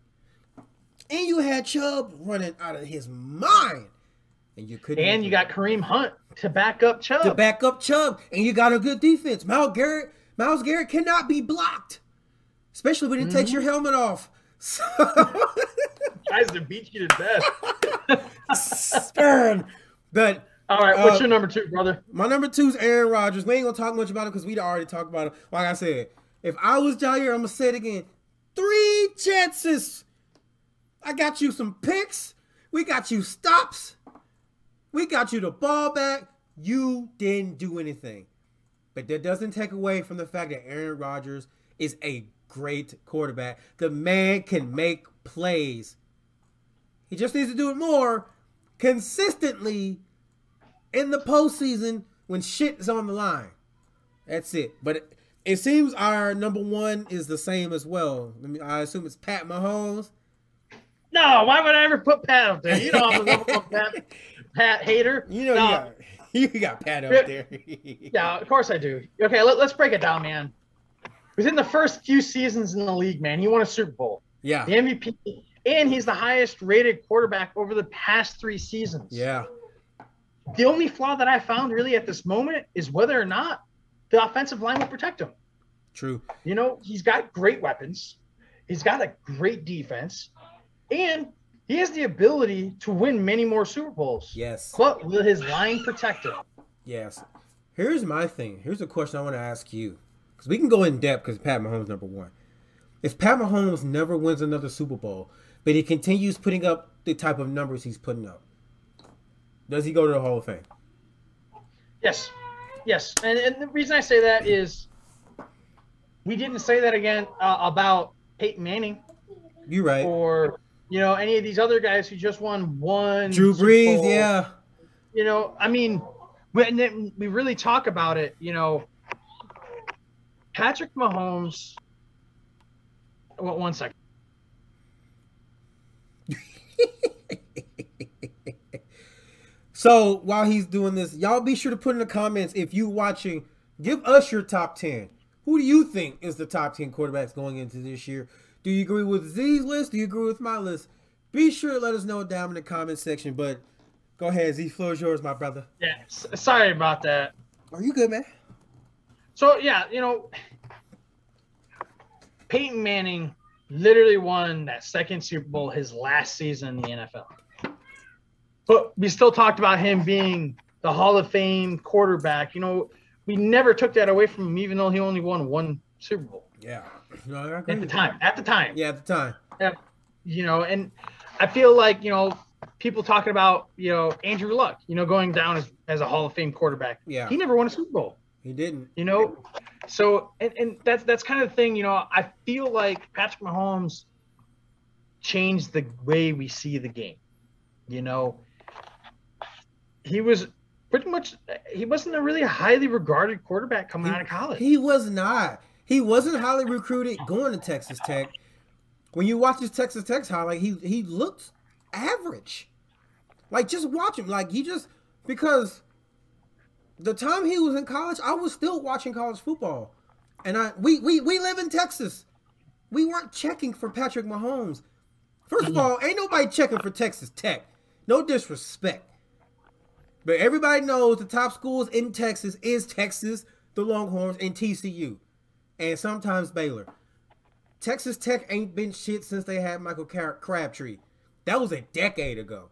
And you had Chubb running out of his mind. And you couldn't. And you got Kareem Hunt to back up Chubb. And you got a good defense. Myles Garrett cannot be blocked. Especially when he takes your helmet off. So tries to beat you to death. But all right, what's your number 2, brother? My number 2 is Aaron Rodgers. We ain't gonna talk much about him because we already talked about him. Like I said, if I was Jair, I'm gonna say it again. 3 chances. I got you some picks. We got you stops. We got you the ball back. You didn't do anything. But that doesn't take away from the fact that Aaron Rodgers is a great quarterback. The man can make plays. He just needs to do it more consistently in the postseason when shit is on the line. That's it. But it seems our number 1 is the same as well. I assume it's Pat Mahomes. No, why would I ever put Pat up there? You know I'm the number 1 Pat hater. You know you got Pat up there. Yeah, of course I do. Okay, let's break it down, man. Within the first few seasons in the league, man, he won a Super Bowl. Yeah. The MVP. And he's the highest rated quarterback over the past 3 seasons. Yeah. The only flaw that I found really at this moment is whether or not the offensive line will protect him. True. You know, he's got great weapons. He's got a great defense. And he has the ability to win many more Super Bowls. Yes. But will his line protect him? Yes. Here's my thing. Here's a question I want to ask you. Because we can go in depth because Pat Mahomes number 1. If Pat Mahomes never wins another Super Bowl, but he continues putting up the type of numbers he's putting up, does he go to the Hall of Fame? Yes. Yes. And the reason I say that is we didn't say that again about Peyton Manning. You're right. Or, you know, any of these other guys who just won 1 Drew Brees, yeah. You know, I mean, when we really talk about it, you know, Patrick Mahomes. Well, 1 second. So while he's doing this, y'all be sure to put in the comments if you watching. Give us your top 10. Who do you think is the top 10 quarterbacks going into this year? Do you agree with Z's list? Do you agree with my list? Be sure to let us know down in the comment section. But go ahead, Z. Floor is yours, my brother. Yeah, sorry about that. Are you good, man? So yeah, you know, Peyton Manning literally won that 2nd Super Bowl his last season in the NFL. But we still talked about him being the Hall of Fame quarterback. You know, we never took that away from him, even though he only won 1 Super Bowl. Yeah. No, at the time. Yeah, at the time. Yeah. You know, and I feel like, you know, people talking about, you know, Andrew Luck, you know, going down as a Hall of Fame quarterback. Yeah. He never won a Super Bowl. He didn't. You know, so and that's kind of the thing. You know, I feel like Patrick Mahomes changed the way we see the game. You know, he was pretty much, he wasn't a really highly regarded quarterback coming out of college. He was not. He wasn't highly recruited going to Texas Tech. When you watch his Texas Tech highlight, he looked average. Like, just watch him. Like, because the time he was in college, I was still watching college football. And we live in Texas. We weren't checking for Patrick Mahomes. First of all, ain't nobody checking for Texas Tech. No disrespect. But everybody knows the top schools in Texas is Texas, the Longhorns, and TCU. And sometimes Baylor. Texas Tech ain't been shit since they had Michael Crabtree. That was a decade ago.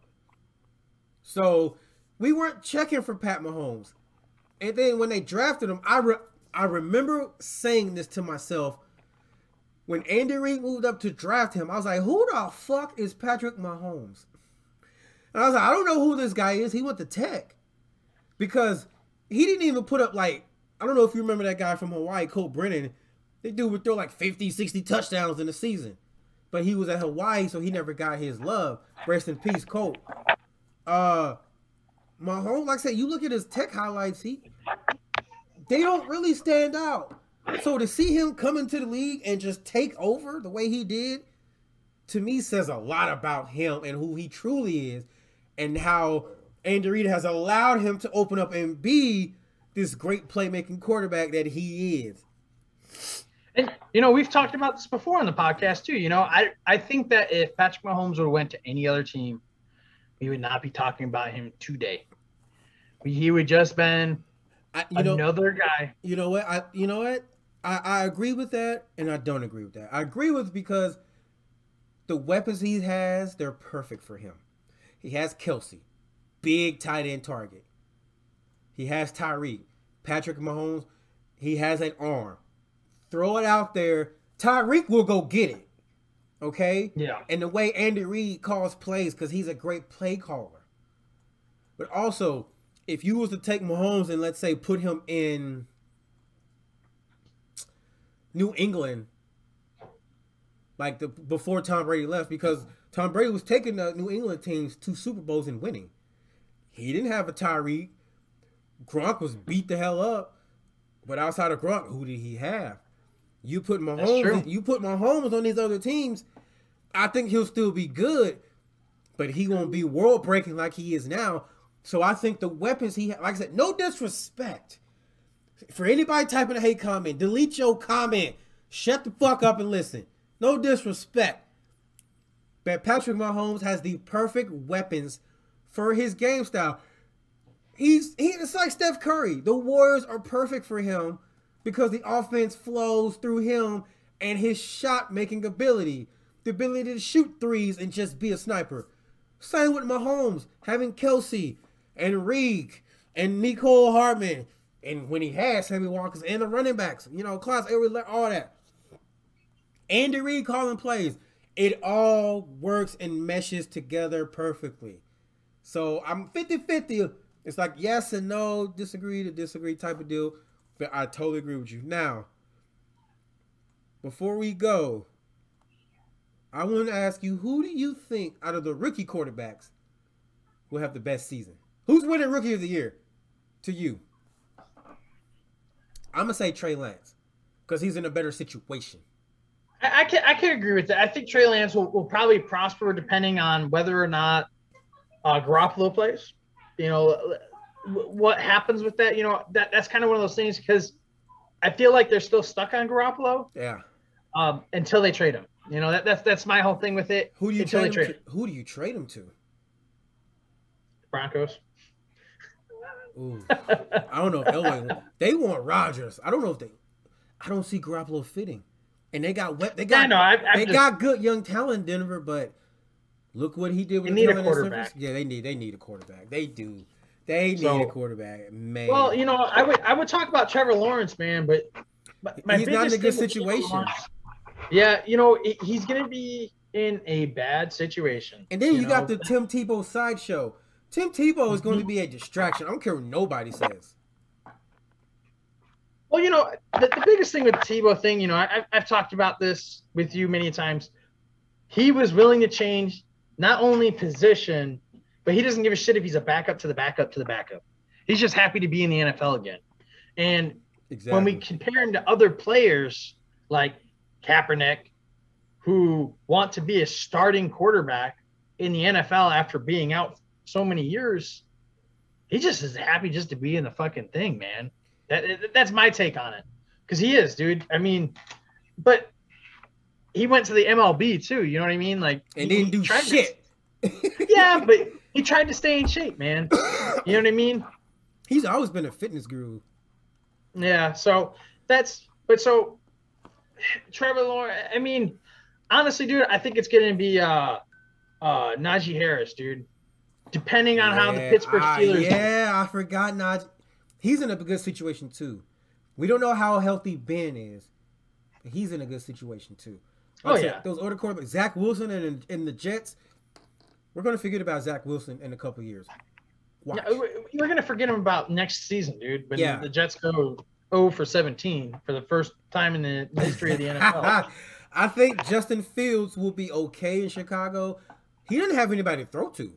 So we weren't checking for Pat Mahomes. And then when they drafted him, I remember saying this to myself. When Andy Reid moved up to draft him, I was like, who the fuck is Patrick Mahomes? And I was like, I don't know who this guy is. He went to Tech. Because he didn't even put up, like, I don't know if you remember that guy from Hawaii, Colt Brennan. That dude would throw like 50, 60 touchdowns in a season. But he was at Hawaii, so he never got his love. Rest in peace, Colt. Mahomes, like I said, you look at his Tech highlights, they don't really stand out. So to see him come into the league and just take over the way he did, to me says a lot about him and who he truly is, and how Andy Reid has allowed him to open up and be this great playmaking quarterback that he is. And, you know, we've talked about this before on the podcast, too. You know, I think that if Patrick Mahomes would have went to any other team, we would not be talking about him today. He would just been another guy. You know what? I agree with that, and I don't agree with that. I agree with because the weapons he has, they're perfect for him. He has Kelsey, big tight end target. He has Tyreek. Patrick Mahomes, he has an arm. Throw it out there. Tyreek will go get it. Okay? Yeah. And the way Andy Reid calls plays, because he's a great play caller. But also, if you was to take Mahomes and let's say put him in New England, like before Tom Brady left, because Tom Brady was taking the New England teams to Super Bowls and winning. He didn't have a Tyreek. Gronk was beat the hell up. But outside of Gronk, who did he have? You put Mahomes on these other teams, I think he'll still be good, but he won't be world breaking like he is now. So I think the weapons he has, like I said, no disrespect. For anybody typing a hate comment, delete your comment. Shut the fuck up and listen. No disrespect. But Patrick Mahomes has the perfect weapons for his game style. It's like Steph Curry. The Warriors are perfect for him because the offense flows through him and his shot-making ability. The ability to shoot threes and just be a sniper. Same with Mahomes, having Kelsey and Reed and Nicole Hartman. And when he has Sammy Walkers and the running backs, you know, Klaus, all that. Andy Reid calling plays. It all works and meshes together perfectly. So I'm 50-50. It's like yes and no, disagree to disagree type of deal. But I totally agree with you. Now, before we go, I want to ask you, who do you think out of the rookie quarterbacks will have the best season? Who's winning Rookie of the Year to you? I'm going to say Trey Lance because he's in a better situation. I can agree with that. I think Trey Lance will probably prosper depending on whether or not Garoppolo plays. You know, what happens with that? You know, that's kind of one of those things because I feel like they're still stuck on Garoppolo. Yeah. Until they trade him. You know, that's my whole thing with it. Who do you trade him to? Who do you trade him to? Broncos. Ooh. I don't know if Elway. They want Rodgers. I don't know if I don't see Garoppolo fitting. And they got good young talent in Denver, but look what he did with the quarterback. Yeah, they need a quarterback. They do. They need a quarterback, man. Well, you know, I would talk about Trevor Lawrence, man, but he's not in a good situation. Yeah, you know, he's going to be in a bad situation. And then you got the Tim Tebow sideshow. Tim Tebow is going to be a distraction. I don't care what nobody says. Well, you know, the biggest thing with the Tebow thing, you know, I've talked about this with you many times. He was willing to change not only position, but he doesn't give a shit if he's a backup to the backup to the backup. He's just happy to be in the NFL again. And Exactly. when we compare him to other players like Kaepernick, who want to be a starting quarterback in the NFL after being out so many years, he just is happy just to be in the fucking thing, man. That's my take on it. Because he is, dude. I mean, but he went to the MLB too. You know what I mean? Like, and didn't do shit. Yeah, but he tried to stay in shape, man. You know what I mean? He's always been a fitness guru. Yeah. So Trevor Lawrence. I mean, honestly, dude, I think it's going to be Najee Harris, dude. Depending on how the Pittsburgh Steelers. I forgot Najee. He's in a good situation too. We don't know how healthy Ben is, but he's in a good situation too. Those other quarterbacks, Zach Wilson and the Jets. We're going to forget about Zach Wilson in a couple of years. Yeah, we're going to forget him about next season, dude. When the Jets go 0-17 for the first time in the history of the NFL. I think Justin Fields will be okay in Chicago. He doesn't have anybody to throw to.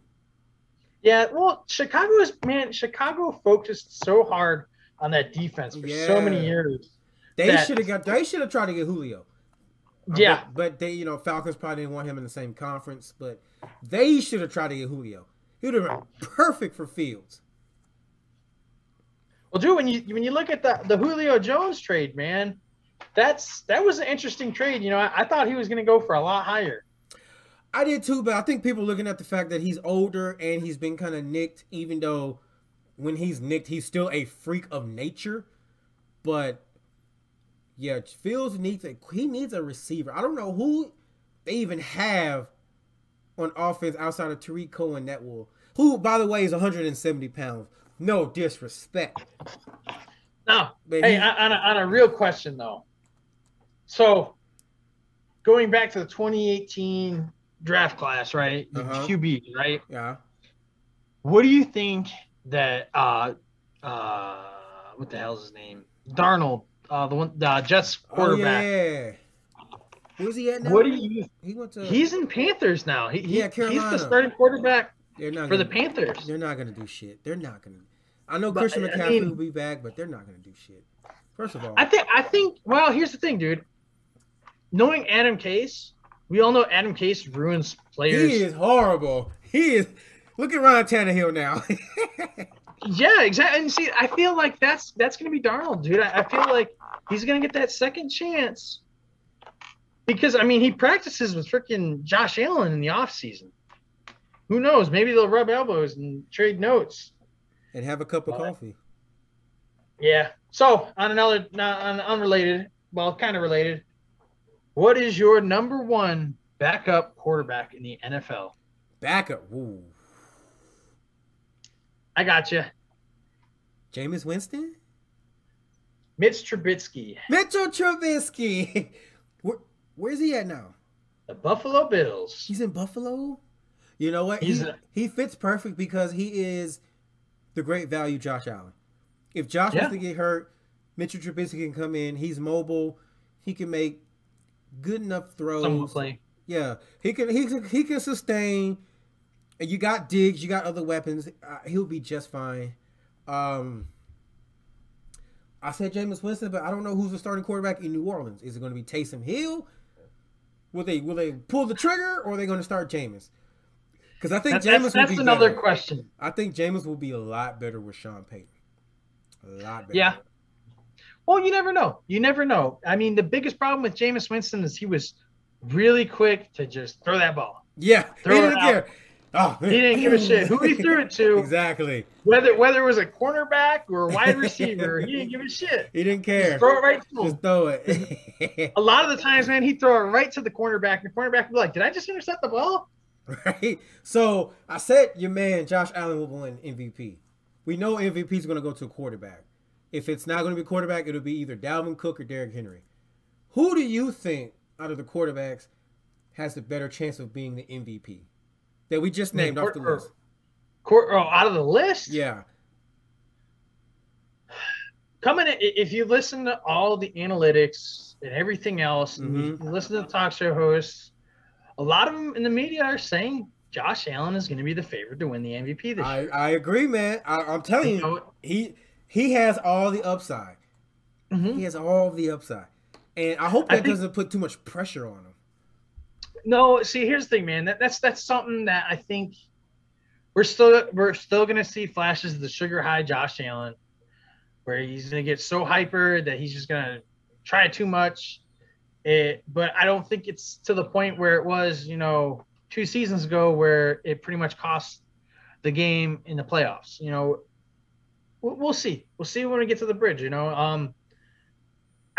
Yeah, well, Chicago focused so hard on that defense for so many years. They should have tried to get Julio. Yeah. But they, Falcons probably didn't want him in the same conference, but they should have tried to get Julio. He would have been perfect for Fields. Well, dude, when you look at the Julio Jones trade, man, that was an interesting trade. I thought he was going to go for a lot higher. I did too, but I think people are looking at the fact that he's older and he's been kind of nicked, even though when he's nicked, he's still a freak of nature. But yeah, Fields needs a receiver. I don't know who they even have on offense outside of Tariq Cohen who, by the way, is 170 pounds. No disrespect. No. Hey, on a real question, though. So, going back to the 2018 draft class, right? The QB, right? Yeah. What do you think that what the hell's his name? Darnold, the Jets quarterback. Oh, yeah. Where's he at now? What do you? He's in Panthers now. Carolina. He's the starting quarterback for the Panthers. They're not gonna do shit. They're not gonna. I know Christian McCaffrey will be back, but they're not gonna do shit. First of all, I think. Well, here's the thing, dude. Knowing Adam Case, we all know Adam Case ruins players. He is horrible. He is. Look at Ryan Tannehill now. Yeah, exactly. And see, I feel like that's gonna be Darnold, dude. I feel like he's gonna get that second chance. Because, he practices with freaking Josh Allen in the offseason. Who knows? Maybe they'll rub elbows and trade notes. And have a cup of coffee. Yeah. So, on unrelated, well, kind of related, what is your number one backup quarterback in the NFL? Backup? Ooh. I got you. Jameis Winston? Mitch Trubisky. Mitchell Trubisky. Where's he at now? The Buffalo Bills. He's in Buffalo? You know what? He fits perfect because he is the great value Josh Allen. If Josh wants to get hurt, Mitchell Trubisky can come in. He's mobile. He can make good enough throws. Someone play. Yeah. He can sustain. And you got Diggs. You got other weapons. He'll be just fine. I said Jameis Winston, but I don't know who's the starting quarterback in New Orleans. Is it going to be Taysom Hill? Will they pull the trigger, or are they going to start Jameis? Because I think Jameis will be that's another better. question. I think Jameis will be a lot better with Sean Payton. A lot better. Yeah. Well, you never know. You never know. The biggest problem with Jameis Winston is he was really quick to just throw that ball. Yeah. He didn't care. Oh, he didn't give a shit who he threw it to. Exactly. Whether it was a cornerback or a wide receiver, he didn't give a shit. He didn't care. Just throw it right to him. Just throw it. A lot of the times, man, he'd throw it right to the cornerback. And the cornerback would be like, did I just intercept the ball? Right. So I said your man Josh Allen will win MVP. We know MVP is going to go to a quarterback. If it's not going to be a quarterback, it'll be either Dalvin Cook or Derrick Henry. Who do you think out of the quarterbacks has the better chance of being the MVP? That we just named off the list. Out of the list? Yeah. If you listen to all the analytics and everything else, and you listen to the talk show hosts, a lot of them in the media are saying Josh Allen is going to be the favorite to win the MVP this year. I agree, man. I'm telling you, he has all the upside. He has all the upside. And I hope that doesn't put too much pressure on him. No, see, here's the thing, man. That's something that I think we're still gonna see flashes of the sugar high Josh Allen, where he's gonna get so hyper that he's just gonna try too much. But I don't think it's to the point where it was, 2 seasons ago, where it pretty much cost the game in the playoffs. We'll see. We'll see when we get to the bridge.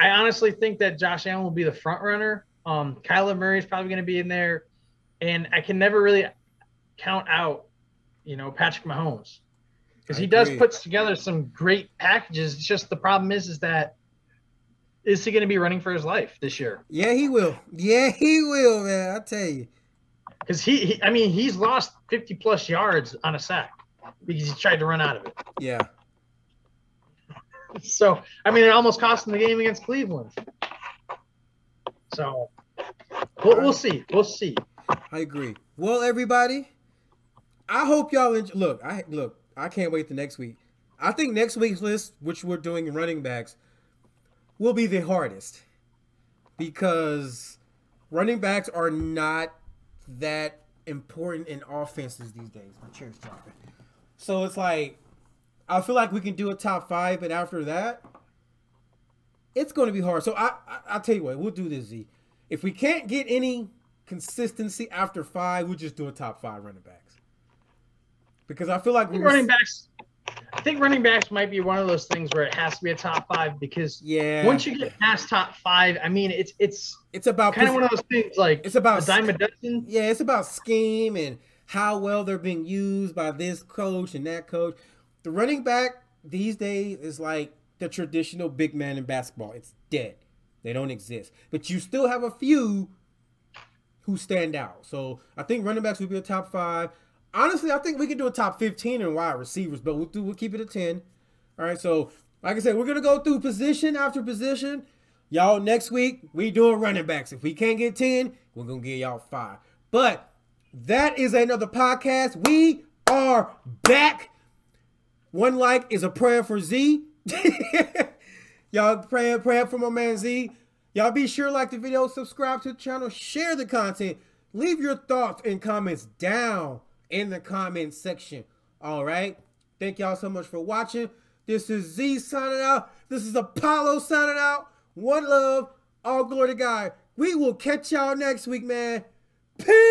I honestly think that Josh Allen will be the front runner. Kyler Murray is probably going to be in there, and I can never really count out, Patrick Mahomes, because he does put together some great packages. It's just the problem is that is he going to be running for his life this year? Yeah, he will. Yeah, he will, man. I tell you, because he's lost 50+ yards on a sack because he tried to run out of it. Yeah. So, it almost cost him the game against Cleveland. So, we'll see. We'll see. I agree. Well, everybody, I hope y'all enjoy. Look, I can't wait till next week. I think next week's list, which we're doing running backs, will be the hardest because running backs are not that important in offenses these days. My chair's dropping. So it's like, I feel like we can do a top 5, but after that, it's going to be hard. So I'll tell you what, we'll do this, Z. If we can't get any consistency after 5, we'll just do a top 5 running backs. Because I feel like I think running backs might be one of those things where it has to be a top 5 because once you get past top 5, it's about kind of one of those things like it's about a dime a dozen. Yeah, it's about scheme and how well they're being used by this coach and that coach. The running back these days is like the traditional big man in basketball. It's dead. They don't exist. But you still have a few who stand out. So I think running backs will be a top 5. Honestly, I think we can do a top 15 in wide receivers, but we'll keep it at 10. All right, so like I said, we're going to go through position after position. Y'all, next week, we doing running backs. If we can't get 10, we're going to give y'all 5. But that is another podcast. We are back. One like is a prayer for Z. Y'all pray for my man Z. Y'all be sure to like the video, subscribe to the channel, share the content. Leave your thoughts and comments down in the comment section. All right. Thank y'all so much for watching. This is Z signing out. This is Apollo signing out. One love. All glory to God. We will catch y'all next week, man. Peace.